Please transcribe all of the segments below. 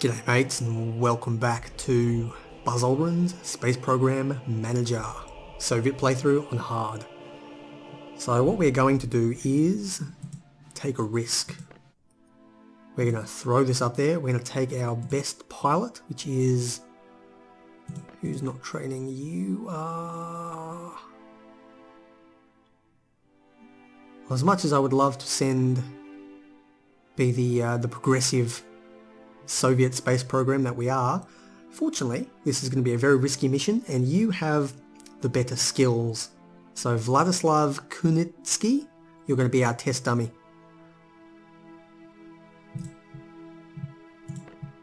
G'day mates, and welcome back to Buzz Aldrin's Space Program Manager Soviet playthrough on hard. So what we're going to do is take a risk. We're going to throw this up there. We're going to take our best pilot, which is... Who's not training? You are... Well, as much as I would love to be the progressive Soviet space program that we are, fortunately this is going to be a very risky mission and you have the better skills. So Vladislav Kunitsky, you're going to be our test dummy.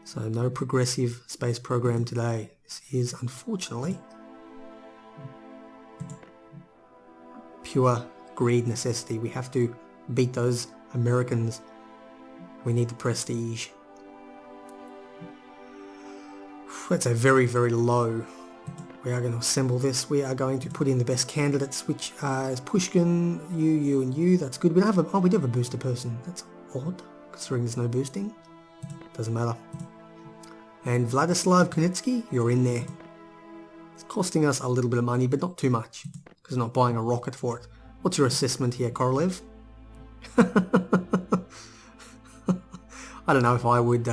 So no progressive space program today. This is unfortunately pure greed necessity. We have to beat those Americans. We need the prestige. That's a very, very low. We are going to assemble this. We are going to put in the best candidates, which is Pushkin, you, and you. That's good. We don't have a... Oh, we do have a booster person. That's odd, considering there's no boosting. Doesn't matter. And Vladislav Kunitsky, you're in there. It's costing us a little bit of money, but not too much, because we're not buying a rocket for it. What's your assessment here, Korolev? I don't know if I would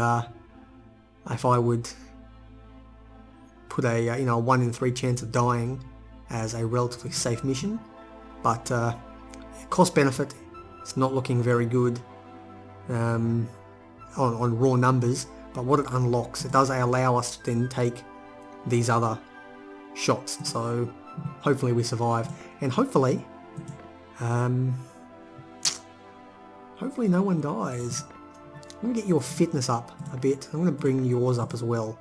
put a 1 in 3 chance of dying as a relatively safe mission, but cost benefit, it's not looking very good on raw numbers. But what it unlocks, it does allow us to then take these other shots, so hopefully we survive, and hopefully no one dies. I'm going to get your fitness up a bit. I'm going to bring yours up as well.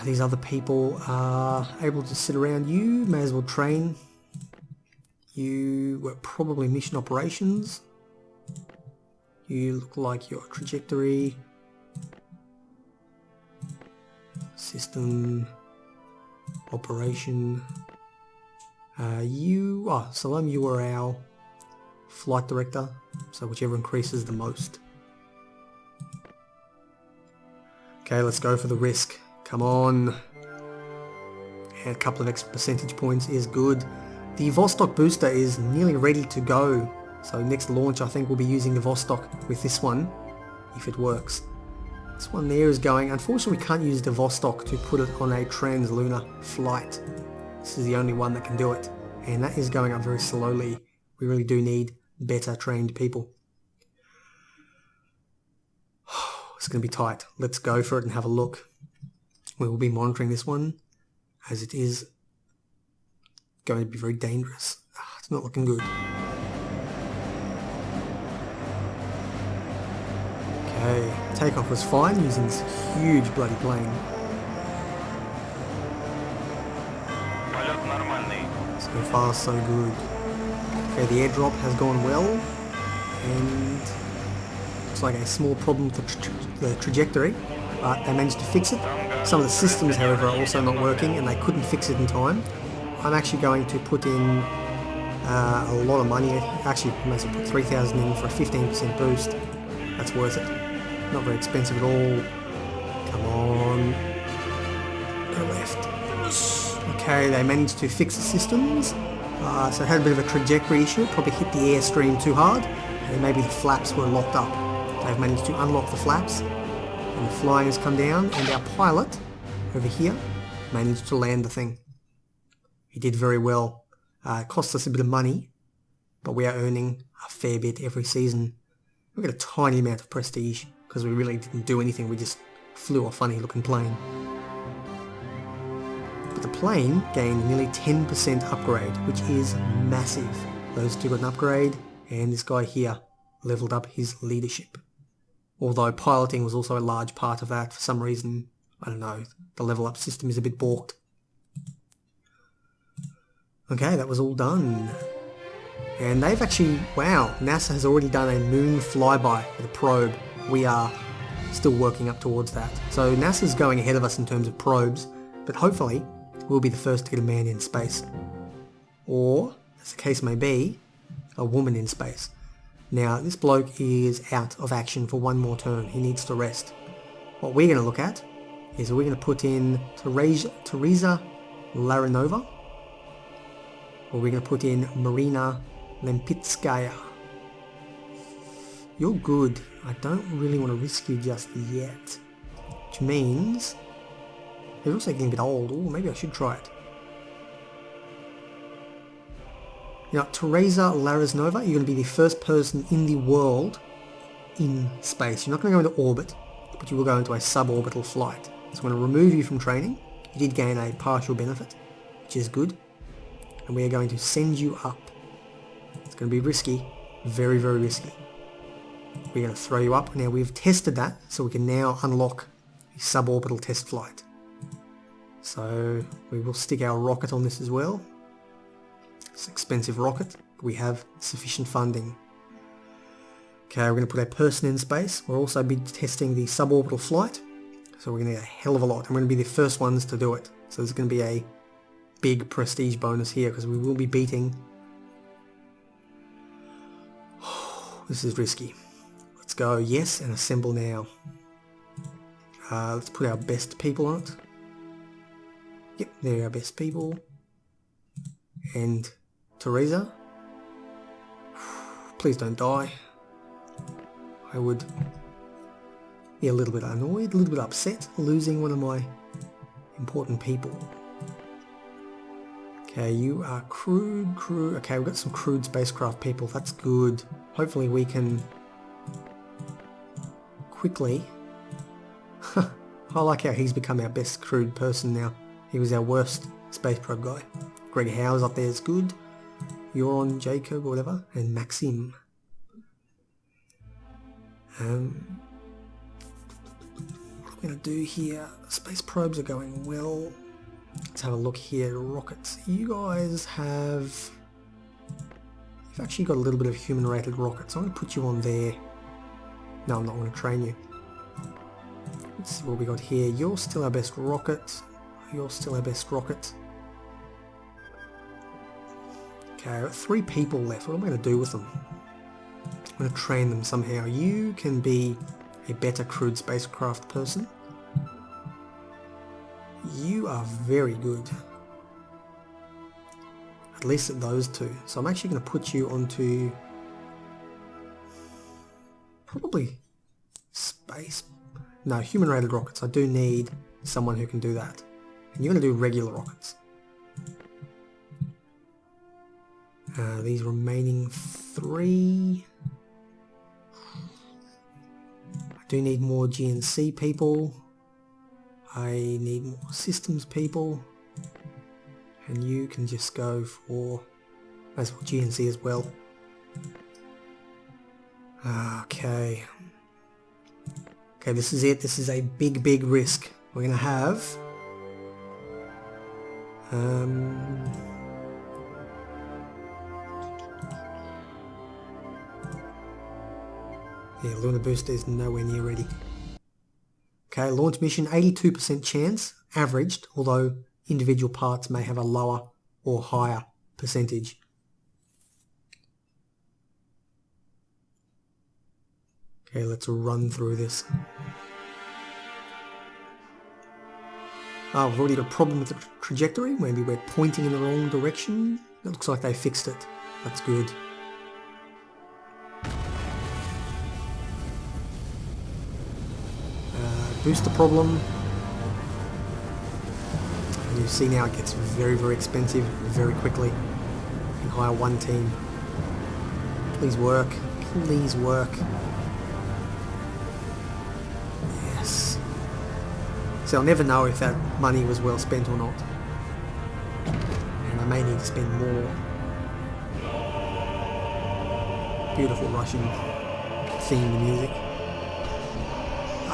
These other people are able to sit around. You may as well train. You were probably mission operations. You look like your trajectory. System. Operation. You are our flight director. So whichever increases the most. Okay, let's go for the risk. Come on. And a couple of extra percentage points is good. The Vostok booster is nearly ready to go. So next launch I think we'll be using the Vostok with this one, if it works. This one there is going. Unfortunately we can't use the Vostok to put it on a trans-lunar flight. This is the only one that can do it. And that is going up very slowly. We really do need better trained people. It's going to be tight. Let's go for it and have a look. We will be monitoring this one, as it is going to be very dangerous. It's not looking good. Okay, takeoff was fine using this huge bloody plane. So far so good. Okay, the airdrop has gone well, and looks like a small problem with the trajectory, but they managed to fix it. Some of the systems, however, are also not working, and they couldn't fix it in time. I'm actually going to put in a lot of money. Actually, I might as well put 3,000 in for a 15% boost. That's worth it. Not very expensive at all. Come on. Go left. Okay, they managed to fix the systems. So it had a bit of a trajectory issue. Probably hit the airstream too hard, and maybe the flaps were locked up. They've managed to unlock the flaps, and the flying has come down, and our pilot over here managed to land the thing. He did very well. It cost us a bit of money, but we are earning a fair bit every season. We got a tiny amount of prestige because we really didn't do anything. We just flew a funny looking plane. But the plane gained nearly 10% upgrade, which is massive. Those two got an upgrade, and this guy here leveled up his leadership. Although piloting was also a large part of that. For some reason, I don't know, the level up system is a bit balked. Okay, that was all done. And they've actually, wow, NASA has already done a moon flyby with a probe. We are still working up towards that. So NASA's going ahead of us in terms of probes, but hopefully we'll be the first to get a man in space. Or, as the case may be, a woman in space. Now, this bloke is out of action for one more turn. He needs to rest. What we're going to look at is we're going to put in Teresa Laranova, or we're going to put in Marina Lempitskaya. You're good. I don't really want to risk you just yet. Which means you're also getting a bit old. Ooh, maybe I should try it. You know, Teresa Laranova, you're going to be the first person in the world in space. You're not going to go into orbit, but you will go into a suborbital flight. So I'm going to remove you from training. You did gain a partial benefit, which is good. And we are going to send you up. It's going to be risky. Very, very risky. We're going to throw you up. Now we've tested that, so we can now unlock the suborbital test flight. So we will stick our rocket on this as well. It's an expensive rocket, but we have sufficient funding. Okay, we're going to put a person in space. We'll also be testing the suborbital flight. So we're going to get a hell of a lot. I'm going to be the first ones to do it. So there's going to be a big prestige bonus here because we will be beating... This is risky. Let's go, yes, and assemble now. Let's put our best people on it. Yep, there are our best people. And Teresa. Please don't die. I would be a little bit annoyed, a little bit upset, losing one of my important people. Okay, you are crude. Okay, we've got some crude spacecraft people. That's good. Hopefully we can quickly... I like how he's become our best crude person now. He was our worst space probe guy. Greg Howe's up there is good. You're on Jacob or whatever. And Maxim. What are we going to do here? Space probes are going well. Let's have a look here. Rockets. You guys have... You've actually got a little bit of human-rated rockets. I'm going to put you on there. No, I'm not going to train you. Let's see what we got here. You're still our best rocket. You're still our best rocket. Okay, I've got 3 people left. What am I going to do with them? I'm going to train them somehow. You can be a better crewed spacecraft person. You are very good. At least at those 2. So I'm actually going to put you onto... probably space... No, human-rated rockets. I do need someone who can do that. And you're going to do regular rockets. These remaining 3... I do need more GNC people. I need more systems people. And you can just go for... as well GNC as well. Okay. Okay, this is it. This is a big, big risk. We're going to have... yeah, lunar booster is nowhere near ready. Okay, launch mission, 82% chance, averaged, although individual parts may have a lower or higher percentage. Okay, let's run through this. We've already got a problem with the trajectory. Maybe we're pointing in the wrong direction. It looks like they fixed it. That's good. Booster problem. And you see now it gets very, very expensive very quickly. You can hire one team. Please work. Please work. Yes. So I'll never know if that money was well spent or not. And I may need to spend more. Beautiful Russian themed music.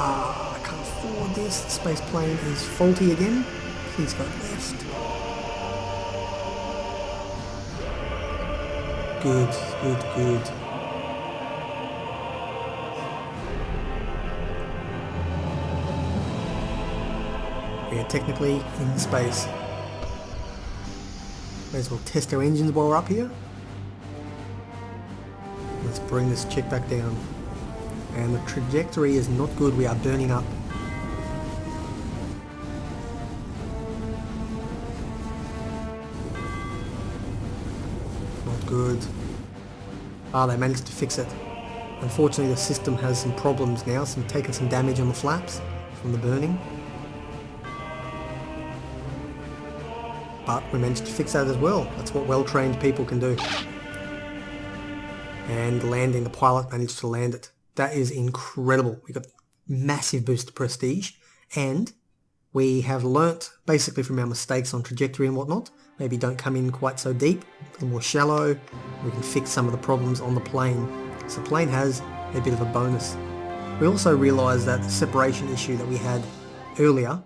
I can't afford this. The space plane is faulty again. Please go left. Good, good, good. We are technically in space. May as well test our engines while we're up here. Let's bring this chick back down. And the trajectory is not good, we are burning up. Not good. Ah, they managed to fix it. Unfortunately the system has some problems now, taking some damage on the flaps from the burning. But we managed to fix that as well. That's what well-trained people can do. And landing, the pilot managed to land it. That is incredible. We got massive boost to prestige, and we have learnt basically from our mistakes on trajectory and whatnot. Maybe don't come in quite so deep, a little more shallow. We can fix some of the problems on the plane. So the plane has a bit of a bonus. We also realised that the separation issue that we had earlier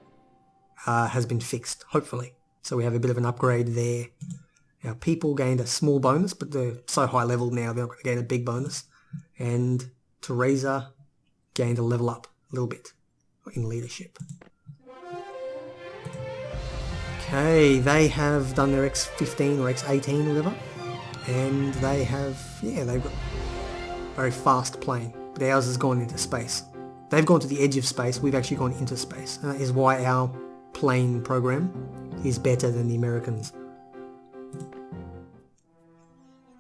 has been fixed, hopefully. So we have a bit of an upgrade there. Our people gained a small bonus, but they're so high level now they're not going to gain a big bonus. And Teresa gained a level up a little bit in leadership. Okay, they have done their X15 or X18 or whatever, and they have, yeah, they've got a very fast plane, but ours has gone into space. They've gone to the edge of space, we've actually gone into space, and that is why our plane program is better than the Americans.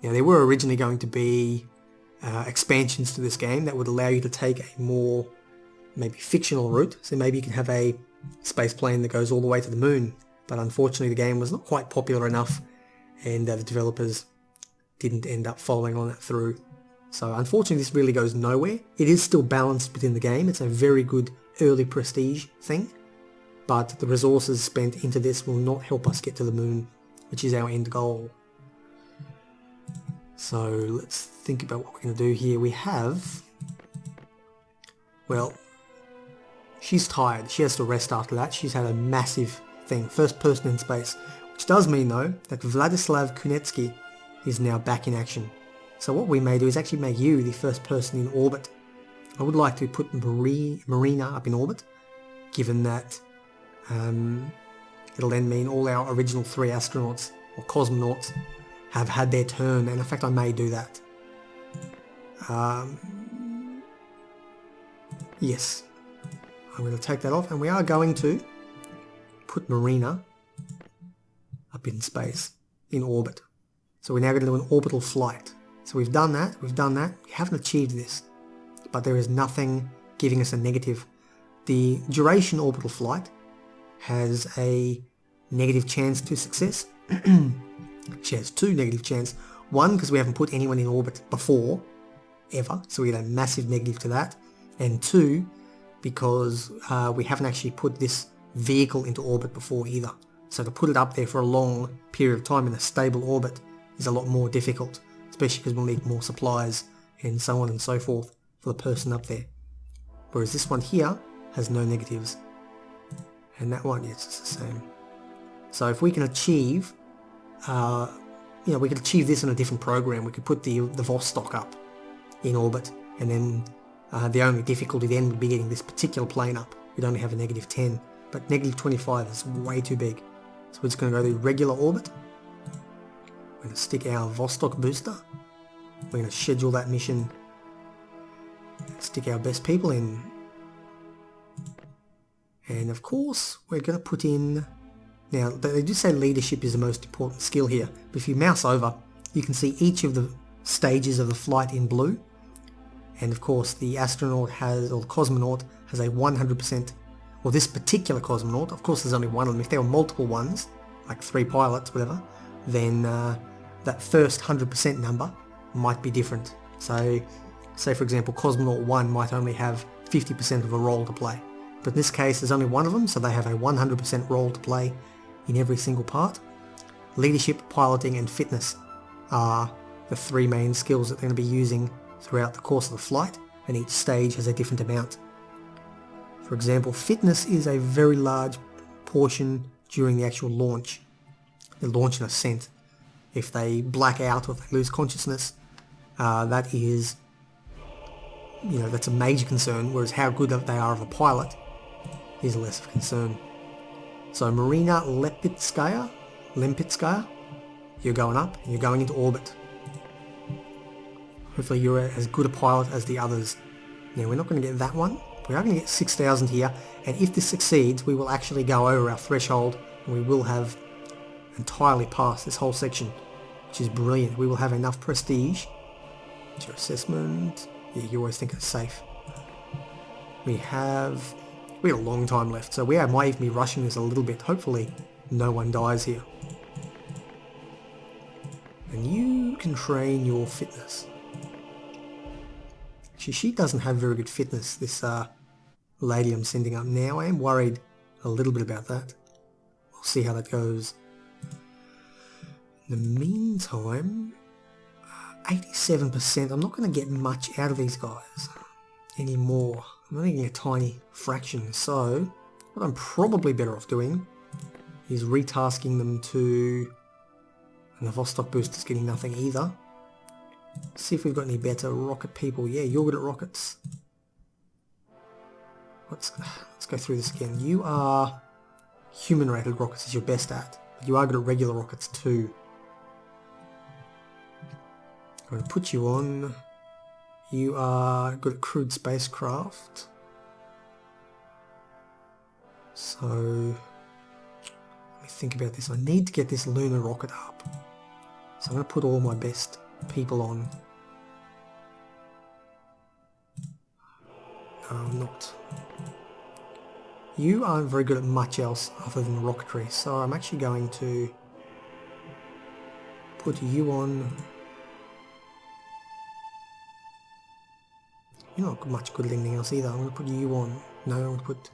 Now, there were originally going to be expansions to this game that would allow you to take a more maybe fictional route. So maybe you can have a space plane that goes all the way to the moon. But unfortunately the game was not quite popular enough, and the developers didn't end up following on that through. So unfortunately this really goes nowhere. It is still balanced within the game. It's a very good early prestige thing. But the resources spent into this will not help us get to the moon, which is our end goal. So let's think about what we're going to do here. We have, well, she's tired. She has to rest after that. She's had a massive thing. First person in space. Which does mean, though, that Vladislav Kunetsky is now back in action. So what we may do is actually make you the first person in orbit. I would like to put Marina up in orbit, given that it'll then mean all our original 3 astronauts, or cosmonauts, have had their turn, and in fact I may do that. Yes, I'm going to take that off, and we are going to put Marina up in space, in orbit. So we're now going to do an orbital flight. So we've done that, we haven't achieved this, but there is nothing giving us a negative. The duration orbital flight has a negative chance to success. She has 2 negative chance. 1, because we haven't put anyone in orbit before, ever, so we get a massive negative to that. And 2, because we haven't actually put this vehicle into orbit before either. So to put it up there for a long period of time in a stable orbit is a lot more difficult, especially because we'll need more supplies and so on and so forth for the person up there. Whereas this one here has no negatives. And that one, yes, it's the same. So if we can achieve, we could achieve this in a different program. We could put the Vostok up in orbit, and then the only difficulty then would be getting this particular plane up. We'd only have a negative 10, but negative 25 is way too big. So we're just going to go to regular orbit. We're going to stick our Vostok booster. We're going to schedule that mission. Stick our best people in. And of course, we're going to put in... Now, they do say leadership is the most important skill here, but if you mouse over, you can see each of the stages of the flight in blue. And of course, the astronaut has, or the cosmonaut, has a 100%, well, this particular cosmonaut, of course there's only one of them. If there were multiple ones, like 3 pilots, whatever, then that first 100% number might be different. So, say for example, cosmonaut 1 might only have 50% of a role to play. But in this case, there's only one of them, so they have a 100% role to play in every single part. Leadership, piloting, and fitness are the 3 main skills that they're going to be using throughout the course of the flight, and each stage has a different amount. For example, fitness is a very large portion during the actual launch, the launch and ascent. If they black out or if they lose consciousness, that is, that's a major concern, whereas how good they are of a pilot is less of a concern. So Marina Lempitskaya, you're going up and you're going into orbit. Hopefully you're as good a pilot as the others. Now we're not going to get that one. We are going to get 6,000 here, and if this succeeds we will actually go over our threshold and we will have entirely passed this whole section, which is brilliant. We will have enough prestige. What's your assessment? Yeah, you always think it's safe. We have a long time left, so we might even be rushing this a little bit. Hopefully no one dies here. And you can train your fitness. Actually, she doesn't have very good fitness, this lady I'm sending up now. I am worried a little bit about that. We'll see how that goes. In the meantime, 87%. I'm not going to get much out of these guys anymore. I'm only getting a tiny fraction. So what I'm probably better off doing is retasking them to... And the Vostok booster's getting nothing either. See if we've got any better rocket people. Yeah, you're good at rockets. Let's go through this again. You are human-rated rockets is your best at, but you are good at regular rockets too. I'm going to put you on. You are good at crewed spacecraft. So let me think about this. I need to get this lunar rocket up. So I'm going to put all my best people on. No, I'm not. You aren't very good at much else other than rocketry, so I'm actually going to put you on. You're not much good at anything else either. I'm going to put you on. No, I'm going to put...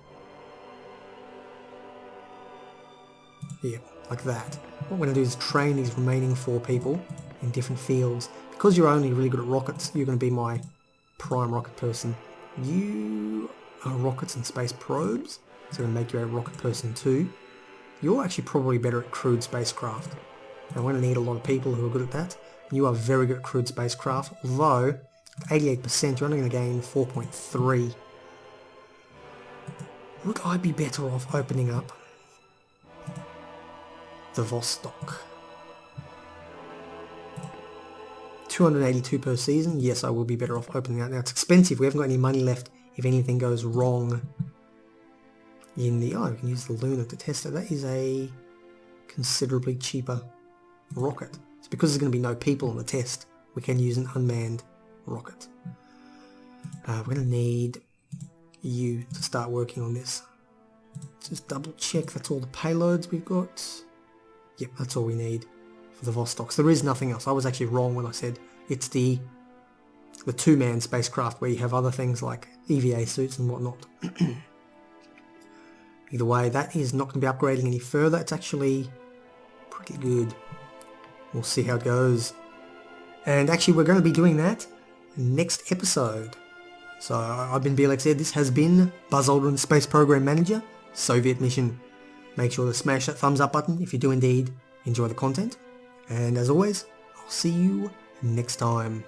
Yeah, like that. What we're going to do is train these remaining 4 people in different fields. Because you're only really good at rockets, you're going to be my prime rocket person. You are rockets and space probes, so I'm going to make you a rocket person too. You're actually probably better at crewed spacecraft. I'm going to need a lot of people who are good at that. You are very good at crewed spacecraft, although 88%, you're only going to gain 4.3. Would I be better off opening up the Vostok? 282 per season. Yes, I will be better off opening that. Now it's expensive. We haven't got any money left if anything goes wrong in the... Oh, we can use the Lunar to test it. That is a considerably cheaper rocket. It's because there's going to be no people on the test. We can use an unmanned rocket. We're going to need you to start working on this. Just double check that's all the payloads we've got. Yep, that's all we need for the Vostoks. There is nothing else. I was actually wrong when I said it's the 2-man spacecraft where you have other things like EVA suits and whatnot. Either way, that is not going to be upgrading any further. It's actually pretty good. We'll see how it goes. And actually we're going to be doing that next episode. So I've been Blxz. This has been Buzz Aldrin, Space Program Manager, Soviet Mission. Make sure to smash that thumbs up button if you do indeed enjoy the content. And as always, I'll see you next time.